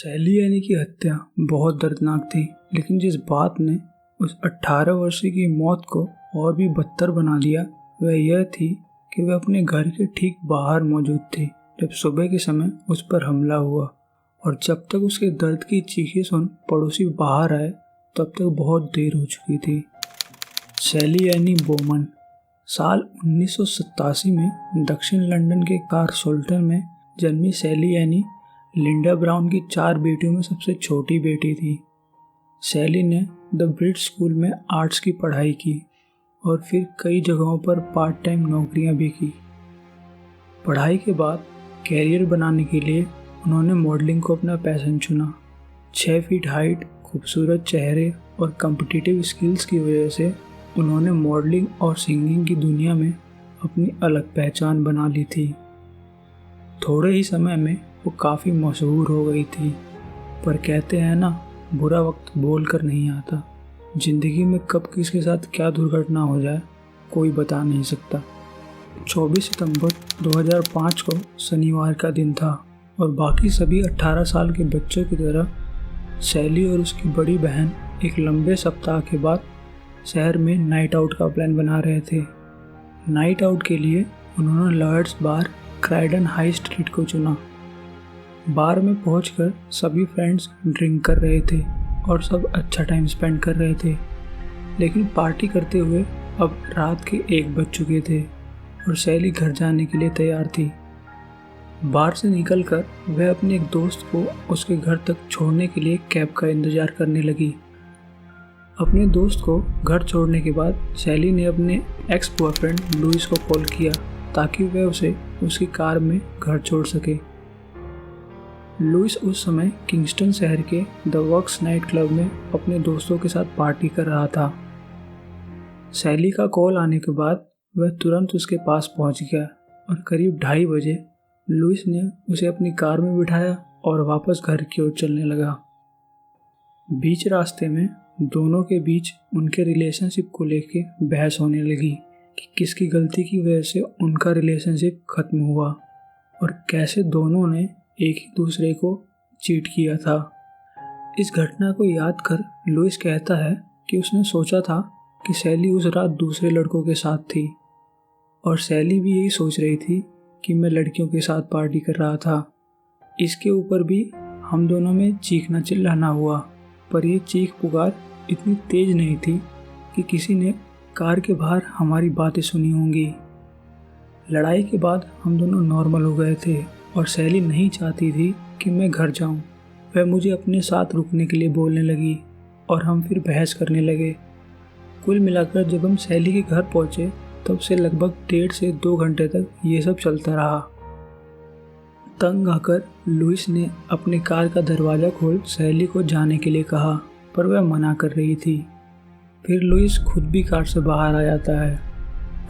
शैली यानी की हत्या बहुत दर्दनाक थी, लेकिन जिस बात ने उस 18 वर्षीय की मौत को और भी बदतर बना दिया वह यह थी कि वह अपने घर के ठीक बाहर मौजूद थी जब सुबह के समय उस पर हमला हुआ। और जब तक उसके दर्द की चीखें सुन पड़ोसी बाहर आए तब तक बहुत देर हो चुकी थी। शैली यानी बोमन साल 1987 में दक्षिण लंदन के कारसोल्टन में जन्मी शैली यानी लिंडा ब्राउन की 4 बेटियों में सबसे छोटी बेटी थी। शैली ने द ब्रिट स्कूल में आर्ट्स की पढ़ाई की और फिर कई जगहों पर पार्ट टाइम नौकरियां भी की। पढ़ाई के बाद कैरियर बनाने के लिए उन्होंने मॉडलिंग को अपना पैशन चुना। 6 फीट हाइट, खूबसूरत चेहरे और कॉम्पिटिटिव स्किल्स की वजह से उन्होंने मॉडलिंग और सिंगिंग की दुनिया में अपनी अलग पहचान बना ली थी। थोड़े ही समय में वो काफ़ी मशहूर हो गई थी, पर कहते हैं ना, बुरा वक्त बोल कर नहीं आता। ज़िंदगी में कब किसके साथ क्या दुर्घटना हो जाए कोई बता नहीं सकता। 24 सितंबर 2005 को शनिवार का दिन था और बाकी सभी 18 साल के बच्चों की तरह शैली और उसकी बड़ी बहन एक लंबे सप्ताह के बाद शहर में नाइट आउट का प्लान बना रहे थे। नाइट आउट के लिए उन्होंने लॉयड्स बार क्राइडन हाई स्ट्रीट को चुना। बार में पहुंचकर सभी फ्रेंड्स ड्रिंक कर रहे थे और सब अच्छा टाइम स्पेंड कर रहे थे, लेकिन पार्टी करते हुए अब रात के 1 बज चुके थे और शैली घर जाने के लिए तैयार थी। बार से निकलकर वह अपने एक दोस्त को उसके घर तक छोड़ने के लिए कैब का इंतज़ार करने लगी। अपने दोस्त को घर छोड़ने के बाद शैली ने अपने एक्स बॉयफ्रेंड लुइस को कॉल किया ताकि वह उसे उसकी कार में घर छोड़ सके। लुइस उस समय किंगस्टन शहर के द वर्क्स नाइट क्लब में अपने दोस्तों के साथ पार्टी कर रहा था। शैली का कॉल आने के बाद वह तुरंत उसके पास पहुंच गया और करीब 2:30 बजे लुइस ने उसे अपनी कार में बिठाया और वापस घर की ओर चलने लगा। बीच रास्ते में दोनों के बीच उनके रिलेशनशिप को लेके बहस होने लगी कि किसकी गलती की वजह से उनका रिलेशनशिप खत्म हुआ और कैसे दोनों ने एक ही दूसरे को चीट किया था। इस घटना को याद कर लुइस कहता है कि उसने सोचा था कि शैली उस रात दूसरे लड़कों के साथ थी और शैली भी यही सोच रही थी कि मैं लड़कियों के साथ पार्टी कर रहा था। इसके ऊपर भी हम दोनों में चीखना चिल्लाना हुआ, पर यह चीख पुकार इतनी तेज नहीं थी कि किसी ने कार के बाहर हमारी बातें सुनी होंगी। लड़ाई के बाद हम दोनों नॉर्मल हो गए थे और शैली नहीं चाहती थी कि मैं घर जाऊं। वह मुझे अपने साथ रुकने के लिए बोलने लगी और हम फिर बहस करने लगे। कुल मिलाकर जब हम शैली के घर पहुंचे तब से लगभग 1.5 से 2 घंटे तक ये सब चलता रहा। तंग आकर लुइस ने अपने कार का दरवाज़ा खोल शैली को जाने के लिए कहा, पर वह मना कर रही थी। फिर लुइस खुद भी कार से बाहर आ जाता है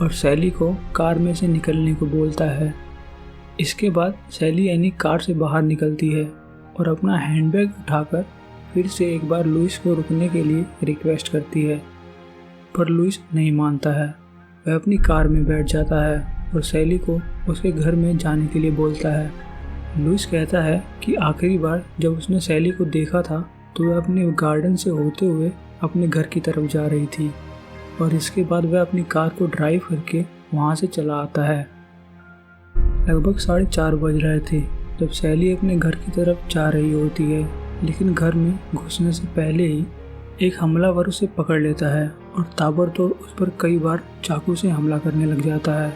और शैली को कार में से निकलने को बोलता है। इसके बाद शैली यानी कार से बाहर निकलती है और अपना हैंडबैग उठाकर फिर से एक बार लुइस को रुकने के लिए रिक्वेस्ट करती है, पर लुइस नहीं मानता है। वह अपनी कार में बैठ जाता है और शैली को उसके घर में जाने के लिए बोलता है। लुइस कहता है कि आखिरी बार जब उसने शैली को देखा था तो वह अपने गार्डन से होते हुए अपने घर की तरफ जा रही थी और इसके बाद वह अपनी कार को ड्राइव करके वहाँ से चला आता है। लगभग 4:30 बज रहे थे जब शैली अपने घर की तरफ जा रही होती है, लेकिन घर में घुसने से पहले ही एक हमलावर उसे पकड़ लेता है और ताबड़तोड़ उस पर कई बार चाकू से हमला करने लग जाता है।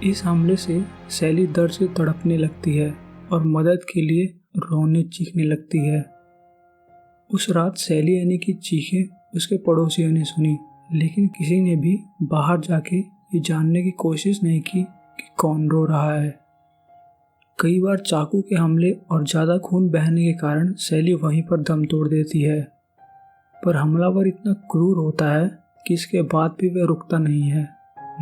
इस हमले से शैली दर्द से तड़पने लगती है और मदद के लिए रोने चीखने लगती है। उस रात शैली यानी की चीखें उसके पड़ोसियों ने सुनी, लेकिन किसी ने भी बाहर जाके ये जानने की कोशिश नहीं की कि कौन रो रहा है। कई बार चाकू के हमले और ज़्यादा खून बहने के कारण शैली वहीं पर दम तोड़ देती है, पर हमलावर इतना क्रूर होता है कि इसके बाद भी वह रुकता नहीं है।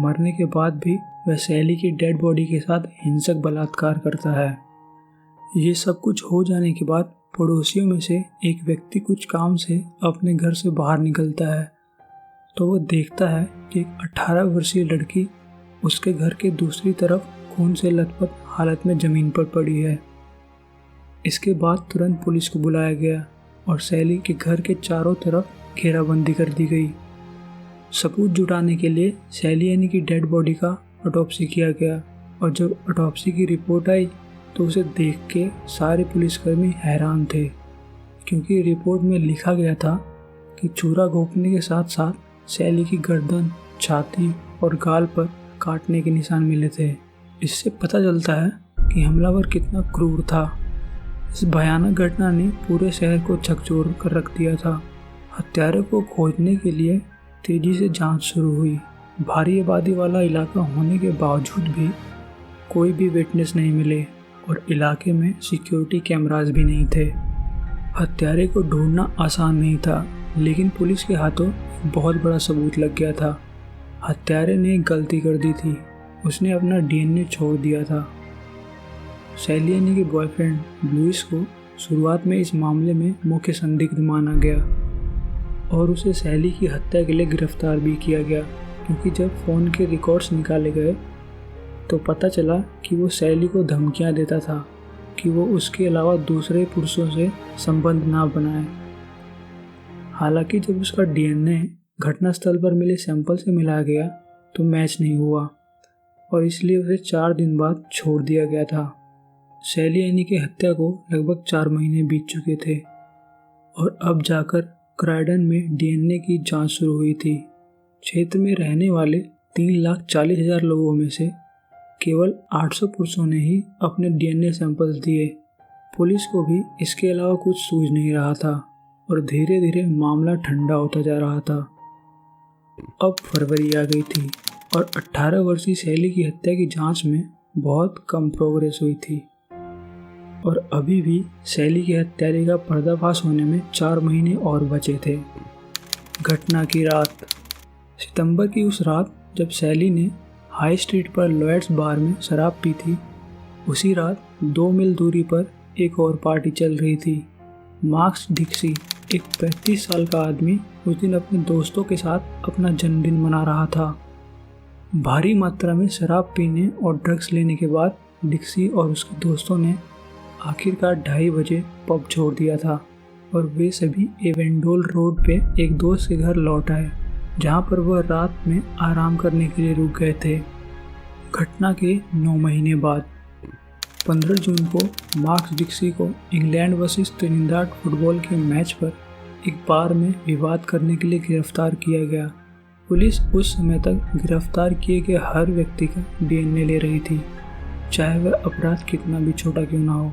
मरने के बाद भी वह शैली की डेड बॉडी के साथ हिंसक बलात्कार करता है। ये सब कुछ हो जाने के बाद पड़ोसियों में से एक व्यक्ति कुछ काम से अपने घर से बाहर निकलता है तो वह देखता है कि एक 18 वर्षीय लड़की उसके घर के दूसरी तरफ खून से लथपथ हालत में ज़मीन पर पड़ी है। इसके बाद तुरंत पुलिस को बुलाया गया और सैली के घर के चारों तरफ घेराबंदी कर दी गई। सबूत जुटाने के लिए सैली यानी की डेड बॉडी का ऑटोप्सी किया गया और जब ऑटोप्सी की रिपोर्ट आई तो उसे देख के सारे पुलिसकर्मी हैरान थे, क्योंकि रिपोर्ट में लिखा गया था कि छुरा घोंपने के साथ साथ सैली की गर्दन, छाती और गाल पर काटने के निशान मिले थे। इससे पता चलता है कि हमलावर कितना क्रूर था। इस भयानक घटना ने पूरे शहर को झकझोर कर रख दिया था। हत्यारे को खोजने के लिए तेजी से जांच शुरू हुई। भारी आबादी वाला इलाका होने के बावजूद भी कोई भी विटनेस नहीं मिले और इलाके में सिक्योरिटी कैमरास भी नहीं थे। हत्यारे को ढूंढना आसान नहीं था, लेकिन पुलिस के हाथों बहुत बड़ा सबूत लग गया था। हत्यारे ने एक गलती कर दी थी, उसने अपना डीएनए छोड़ दिया था। सैली यानी कि बॉयफ्रेंड लुइस को शुरुआत में इस मामले में मुख्य संदिग्ध माना गया और उसे सैली की हत्या के लिए गिरफ्तार भी किया गया, क्योंकि जब फ़ोन के रिकॉर्ड्स निकाले गए तो पता चला कि वो सैली को धमकियां देता था कि वो उसके अलावा दूसरे पुरुषों से संबंध ना बनाए। हालांकि जब उसका डीएनए घटनास्थल पर मिले सैंपल से मिलाया गया तो मैच नहीं हुआ और इसलिए उसे 4 दिन बाद छोड़ दिया गया था। सैली यानी की हत्या को लगभग 4 महीने बीत चुके थे और अब जाकर क्रॉयडन में डीएनए की जांच शुरू हुई थी। क्षेत्र में रहने वाले 3,40,000 लोगों में से केवल 800 पुरुषों ने ही अपने डीएनए सैंपल्स दिए। पुलिस को भी इसके अलावा कुछ सूझ नहीं रहा था और धीरे धीरे मामला ठंडा होता जा रहा था। अब फरवरी आ गई थी और 18 वर्षीय सैली की हत्या की जांच में बहुत कम प्रोग्रेस हुई थी और अभी भी सैली के हत्यारे का पर्दाफाश होने में 4 महीने और बचे थे। घटना की रात, सितंबर की उस रात जब सैली ने हाई स्ट्रीट पर लॉयड्स बार में शराब पी थी, उसी रात 2 मील दूरी पर एक और पार्टी चल रही थी। मार्क्स डिक्सी, एक 35 साल का आदमी, उस दिन अपने दोस्तों के साथ अपना जन्मदिन मना रहा था। भारी मात्रा में शराब पीने और ड्रग्स लेने के बाद डिक्सी और उसके दोस्तों ने आखिरकार 2:30 बजे पब छोड़ दिया था और वे सभी एवेंडोल रोड पे एक दोस्त के घर लौट आए, जहाँ पर वह रात में आराम करने के लिए रुक गए थे। घटना के 9 महीने बाद 15 जून को मार्क्स डिक्सी को इंग्लैंड वर्सेस त्रिनिदाद फुटबॉल के मैच पर एक बार में विवाद करने के लिए गिरफ्तार किया गया। पुलिस उस समय तक गिरफ्तार किए गए हर व्यक्ति का डीएनए ले रही थी, चाहे वह अपराध कितना भी छोटा क्यों ना हो।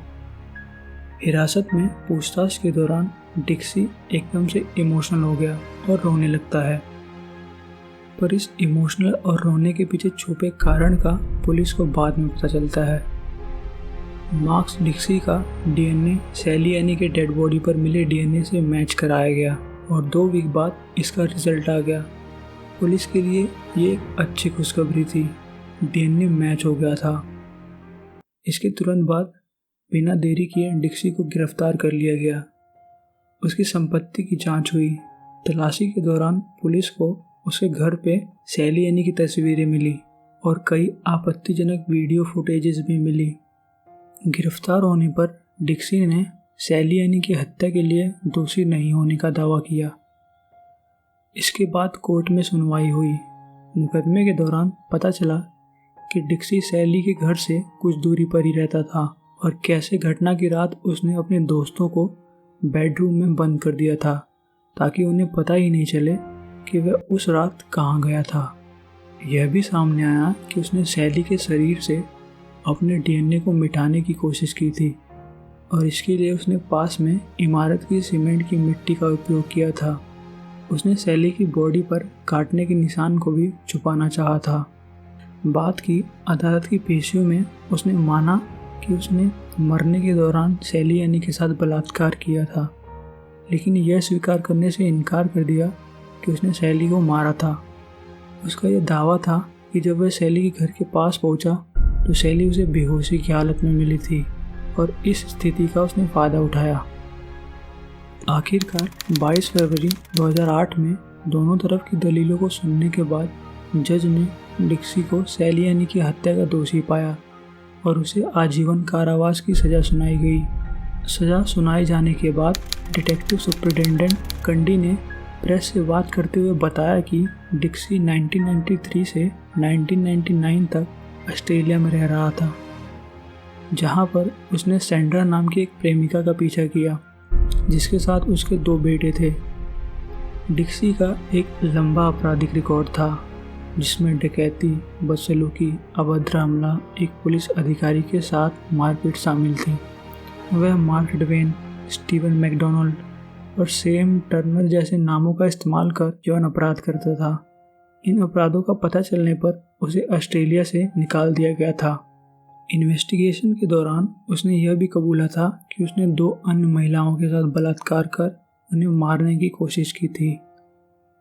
हिरासत में पूछताछ के दौरान डिक्सी एकदम से इमोशनल हो गया और रोने लगता है, पर इस इमोशनल और रोने के पीछे छुपे कारण का पुलिस को बाद में पता चलता है। मार्क्स डिक्सी का डीएनए सैली यानी के डेड बॉडी पर मिले डीएनए से मैच कराया गया और 2 वीक बाद इसका रिजल्ट आ गया। पुलिस के लिए ये एक अच्छी खुशखबरी थी, डीएनए मैच हो गया था। इसके तुरंत बाद बिना देरी किए डिक्सी को गिरफ्तार कर लिया गया। उसकी संपत्ति की जांच हुई। तलाशी के दौरान पुलिस को उसके घर पे सैली यानी की तस्वीरें मिली और कई आपत्तिजनक वीडियो फुटेजेस भी मिली। गिरफ्तार होने पर डिक्सी ने सैली यानी की हत्या के लिए दोषी नहीं होने का दावा किया। इसके बाद कोर्ट में सुनवाई हुई। मुकदमे के दौरान पता चला कि डिक्सी सैली के घर से कुछ दूरी पर ही रहता था और कैसे घटना की रात उसने अपने दोस्तों को बेडरूम में बंद कर दिया था ताकि उन्हें पता ही नहीं चले कि वह उस रात कहाँ गया था। यह भी सामने आया कि उसने सैली के शरीर से अपने डीएनए को मिटाने की कोशिश की थी और इसके लिए उसने पास में इमारत की सीमेंट की मिट्टी का उपयोग किया था। उसने सैली की बॉडी पर काटने के निशान को भी छुपाना चाहा था। बाद की अदालत की पेशियों में उसने माना कि उसने मरने के दौरान सैली यानी के साथ बलात्कार किया था, लेकिन यह स्वीकार करने से इनकार कर दिया कि उसने सैली को मारा था। उसका यह दावा था कि जब वह सैली के घर के पास पहुंचा तो सैली उसे बेहोशी की हालत में मिली थी और इस स्थिति का उसने फ़ायदा उठाया। आखिरकार 22 फरवरी 2008 में दोनों तरफ की दलीलों को सुनने के बाद जज ने डिक्सी को सैली यानी की हत्या का दोषी पाया और उसे आजीवन कारावास की सज़ा सुनाई गई। सज़ा सुनाए जाने के बाद डिटेक्टिव सुपरिटेंडेंट कंडी ने प्रेस से बात करते हुए बताया कि डिक्सी 1993 से 1999 तक ऑस्ट्रेलिया में रह रहा था, जहां पर उसने सैंड्रा नाम की एक प्रेमिका का पीछा किया जिसके साथ उसके 2 बेटे थे। डिक्सी का एक लंबा आपराधिक रिकॉर्ड था जिसमें डकैती, बदसलूकी, अभद्र हमला, एक पुलिस अधिकारी के साथ मारपीट शामिल थी। वह मार्क ट्वेन, स्टीवन मैकडोनाल्ड और सैम टर्नर जैसे नामों का इस्तेमाल कर यौन अपराध करता था। इन अपराधों का पता चलने पर उसे ऑस्ट्रेलिया से निकाल दिया गया था। इन्वेस्टिगेशन के दौरान उसने यह भी कबूला था कि उसने 2 अन्य महिलाओं के साथ बलात्कार कर उन्हें मारने की कोशिश की थी।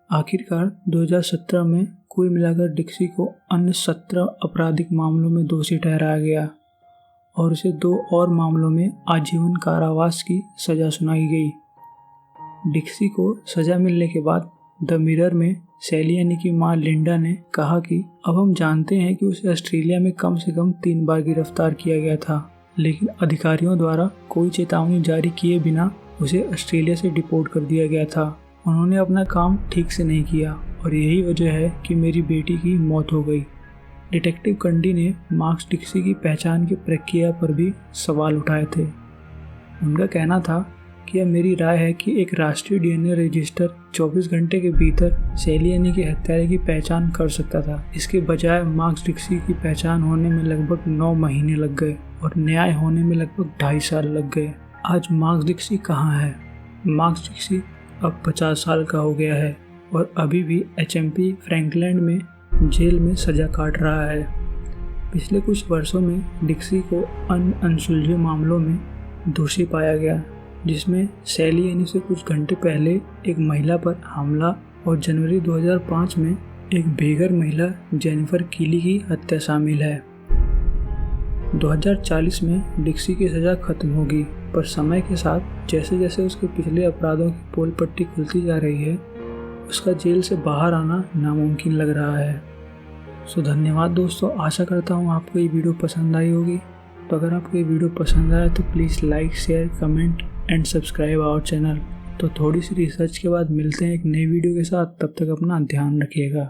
आखिरकार 2017 में कुल मिलाकर डिक्सी को अन्य 17 आपराधिक मामलों में दोषी ठहराया गया और उसे 2 और मामलों में आजीवन कारावास की सज़ा सुनाई गई। डिक्सी को सज़ा मिलने के बाद द मिरर में सैली यानी कि माँ लिंडा ने कहा कि अब हम जानते हैं कि उसे ऑस्ट्रेलिया में कम से कम 3 बार गिरफ्तार किया गया था, लेकिन अधिकारियों द्वारा कोई चेतावनी जारी किए बिना उसे ऑस्ट्रेलिया से डिपोर्ट कर दिया गया था। उन्होंने अपना काम ठीक से नहीं किया और यही वजह है कि मेरी बेटी की मौत हो गई। डिटेक्टिव कंडी ने मार्क्स डिक्सी की पहचान की प्रक्रिया पर भी सवाल उठाए थे। उनका कहना था कि यह मेरी राय है कि एक राष्ट्रीय डीएनए रजिस्टर 24 घंटे के भीतर सैली यानी कि हत्यारे की पहचान कर सकता था। इसके बजाय मार्क्स डिक्सी की पहचान होने में लगभग 9 महीने लग गए और न्याय होने में लगभग 2.5 साल लग गए। आज मार्क्स डिक्सी कहाँ है? मार्क्स डिक्सी अब 50 साल का हो गया है और अभी भी HMP फ्रैंकलैंड में जेल में सज़ा काट रहा है। पिछले कुछ वर्षों में डिक्सी को अन्य अनसुलझे मामलों में दोषी पाया गया, जिसमें सैली यानी से कुछ घंटे पहले एक महिला पर हमला और जनवरी 2005 में एक बेघर महिला जेनिफर कीली की हत्या शामिल है। 2040 में डिक्सी की सज़ा खत्म होगी, पर समय के साथ जैसे जैसे उसके पिछले अपराधों की पोल पट्टी खुलती जा रही है, उसका जेल से बाहर आना नामुमकिन लग रहा है। सो धन्यवाद दोस्तों, आशा करता हूँ आपको ये वीडियो पसंद आई होगी। तो अगर आपको ये वीडियो पसंद आया तो please like, share, comment and subscribe our channel. तो थोड़ी सी रिसर्च के बाद मिलते हैं एक नई वीडियो के साथ। तब तक अपना ध्यान रखिएगा।